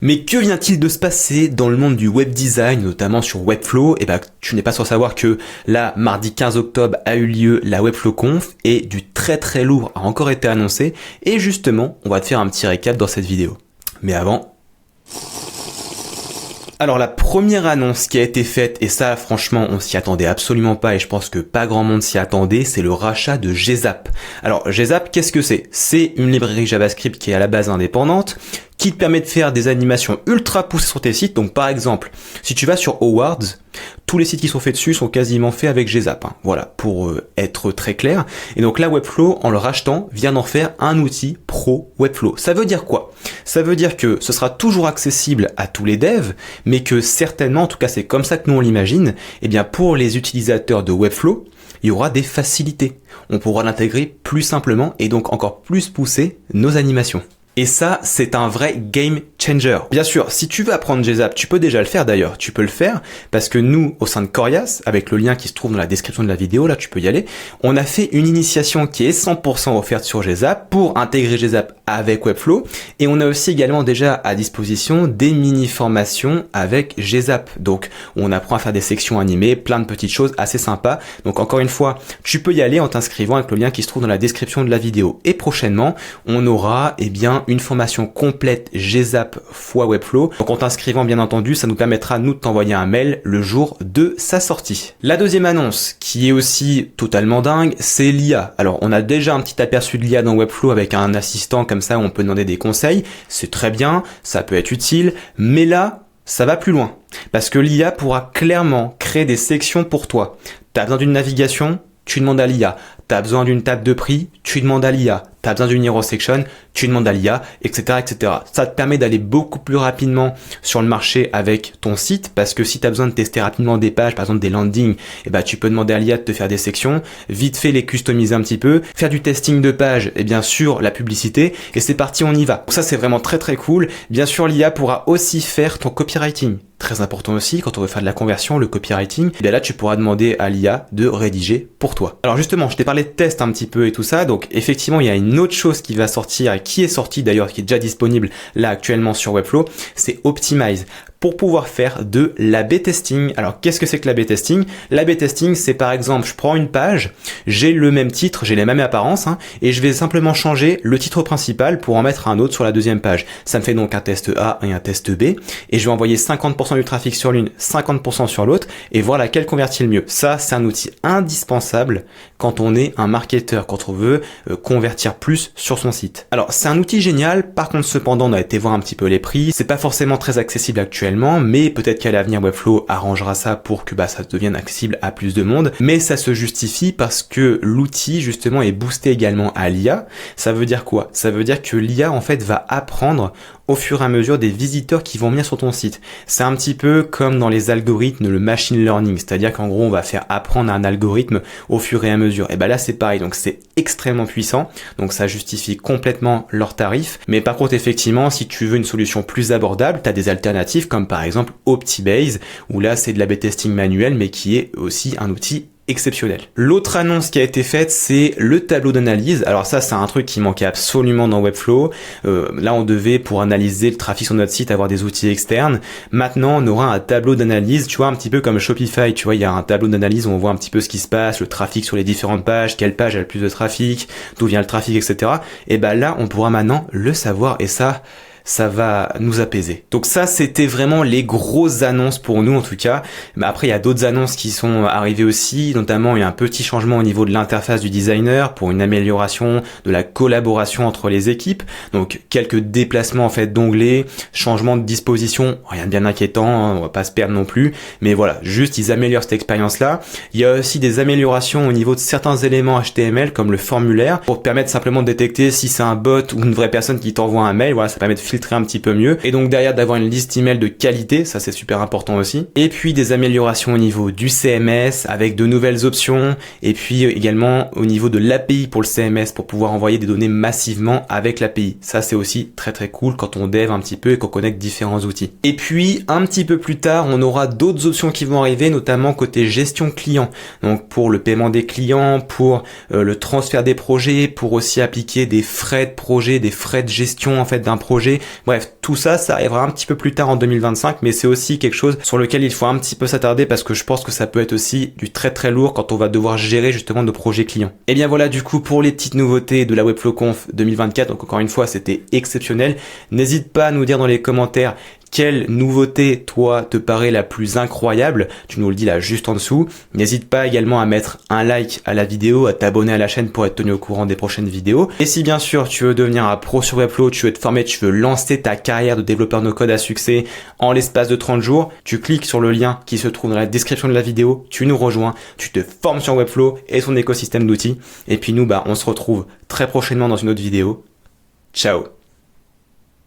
Mais que vient-il de se passer dans le monde du web design, notamment sur Webflow? Tu n'es pas sans savoir que là, mardi 15 octobre a eu lieu la Webflow Conf et du très lourd a encore été annoncé. Et justement, on va te faire un petit récap dans cette vidéo. Mais avant... Alors la première annonce qui a été faite, et ça franchement on s'y attendait absolument pas et je pense que pas grand monde s'y attendait, c'est le rachat de Gzap. Alors Gzap, qu'est-ce que c'est? C'est une librairie JavaScript qui est à la base indépendante, qui te permet de faire des animations ultra poussées sur tes sites. Donc par exemple, si tu vas sur Awards, tous les sites qui sont faits dessus sont quasiment faits avec Gzap. Voilà, pour être très clair. Et donc là, Webflow, en le rachetant, vient d'en faire un outil pro Webflow. Ça veut dire quoi? Ça veut dire que ce sera toujours accessible à tous les devs, mais que certainement, en tout cas c'est comme ça que nous on l'imagine, eh bien pour les utilisateurs de Webflow, il y aura des facilités. On pourra l'intégrer plus simplement et donc encore plus pousser nos animations. Et ça, c'est un vrai game changer. Bien sûr, si tu veux apprendre Gzap, tu peux déjà le faire d'ailleurs. Tu peux le faire parce que nous, au sein de Corias, avec le lien qui se trouve dans la description de la vidéo, là tu peux y aller, on a fait une initiation qui est 100% offerte sur Gzap pour intégrer Gzap avec Webflow. Et on a aussi également déjà à disposition des mini-formations avec Gzap. Donc, on apprend à faire des sections animées, plein de petites choses assez sympas. Donc encore une fois, tu peux y aller en t'inscrivant avec le lien qui se trouve dans la description de la vidéo. Et prochainement, on aura, une formation complète Gzap x Webflow. Donc en t'inscrivant bien entendu, ça nous permettra nous de t'envoyer un mail le jour de sa sortie. La deuxième annonce qui est aussi totalement dingue, c'est l'IA. Alors on a déjà un petit aperçu de l'IA dans Webflow avec un assistant comme ça où on peut demander des conseils. C'est très bien, ça peut être utile, mais là, ça va plus loin. Parce que l'IA pourra clairement créer des sections pour toi. Tu as besoin d'une navigation, tu demandes à l'IA. T'as besoin d'une table de prix, tu demandes à l'IA. T'as besoin d'une hero section, tu demandes à l'IA, etc., etc. Ça te permet d'aller beaucoup plus rapidement sur le marché avec ton site parce que si t'as besoin de tester rapidement des pages, par exemple des landings, tu peux demander à l'IA de te faire des sections, vite fait les customiser un petit peu, faire du testing de pages et bien sûr la publicité et c'est parti, on y va. Donc ça c'est vraiment très cool. Bien sûr l'IA pourra aussi faire ton copywriting. Très important aussi, quand on veut faire de la conversion, le copywriting, et bien là tu pourras demander à l'IA de rédiger pour toi. Alors justement, je t'ai parlé de test un petit peu et tout ça, donc effectivement il y a une autre chose qui va sortir et qui est sortie d'ailleurs, qui est déjà disponible là actuellement sur Webflow, c'est Optimize. Pour pouvoir faire de l'A/B testing. Alors, qu'est-ce que c'est que l'A/B testing? L'A/B testing, c'est par exemple, je prends une page, j'ai le même titre, j'ai les mêmes apparences, et je vais simplement changer le titre principal pour en mettre un autre sur la deuxième page. Ça me fait donc un test A et un test B, et je vais envoyer 50% du trafic sur l'une, 50% sur l'autre, et voir laquelle convertit le mieux. Ça, c'est un outil indispensable quand on est un marketeur, quand on veut convertir plus sur son site. Alors, c'est un outil génial, par contre, cependant, on a été voir un petit peu les prix, c'est pas forcément très accessible actuellement, mais peut-être qu'à l'avenir Webflow arrangera ça pour que ça devienne accessible à plus de monde, mais ça se justifie parce que l'outil justement est boosté également à l'IA. Ça veut dire quoi? Ça veut dire que l'IA en fait va apprendre au fur et à mesure des visiteurs qui vont venir sur ton site. C'est un petit peu comme dans les algorithmes, le machine learning, c'est-à-dire qu'en gros on va faire apprendre un algorithme au fur et à mesure. Et là c'est pareil, donc c'est extrêmement puissant, donc ça justifie complètement leur tarif. Mais par contre effectivement, si tu veux une solution plus abordable, tu as des alternatives comme par exemple Optibase, où là c'est de l'A/B testing manuel, mais qui est aussi un outil exceptionnel. L'autre annonce qui a été faite, c'est le tableau d'analyse. Alors ça, c'est un truc qui manquait absolument dans Webflow. Là, on devait, pour analyser le trafic sur notre site, avoir des outils externes. Maintenant, on aura un tableau d'analyse, tu vois, un petit peu comme Shopify. Tu vois, il y a un tableau d'analyse où on voit un petit peu ce qui se passe, le trafic sur les différentes pages, quelle page a le plus de trafic, d'où vient le trafic, etc. Et là, on pourra maintenant le savoir. Et ça va nous apaiser. Donc ça, c'était vraiment les grosses annonces pour nous en tout cas. Mais après, il y a d'autres annonces qui sont arrivées aussi, notamment il y a un petit changement au niveau de l'interface du designer pour une amélioration de la collaboration entre les équipes. Donc quelques déplacements en fait d'onglets, changement de disposition, rien de bien inquiétant, on va pas se perdre non plus. Mais voilà, juste ils améliorent cette expérience-là. Il y a aussi des améliorations au niveau de certains éléments HTML comme le formulaire pour permettre simplement de détecter si c'est un bot ou une vraie personne qui t'envoie un mail. Voilà, ça permet de filtrer un petit peu mieux et donc derrière d'avoir une liste email de qualité, ça c'est super important aussi. Et puis des améliorations au niveau du CMS avec de nouvelles options et puis également au niveau de l'API pour le CMS pour pouvoir envoyer des données massivement avec l'API. Ça c'est aussi très cool quand on dev un petit peu et qu'on connecte différents outils. Et puis un petit peu plus tard, on aura d'autres options qui vont arriver, notamment côté gestion client. Donc pour le paiement des clients, pour le transfert des projets, pour aussi appliquer des frais de projet, des frais de gestion en fait d'un projet. Bref, tout ça, ça arrivera un petit peu plus tard en 2025, mais c'est aussi quelque chose sur lequel il faut un petit peu s'attarder parce que je pense que ça peut être aussi du très très lourd quand on va devoir gérer justement nos projets clients. Et bien voilà du coup pour les petites nouveautés de la Webflow Conf 2024, donc encore une fois c'était exceptionnel. N'hésite pas à nous dire dans les commentaires quelle nouveauté, toi, te paraît la plus incroyable? Tu nous le dis là juste en dessous. N'hésite pas également à mettre un like à la vidéo, à t'abonner à la chaîne pour être tenu au courant des prochaines vidéos. Et si bien sûr tu veux devenir un pro sur Webflow, tu veux te former, tu veux lancer ta carrière de développeur no-code à succès en l'espace de 30 jours, tu cliques sur le lien qui se trouve dans la description de la vidéo, tu nous rejoins, tu te formes sur Webflow et son écosystème d'outils. Et puis nous, on se retrouve très prochainement dans une autre vidéo. Ciao!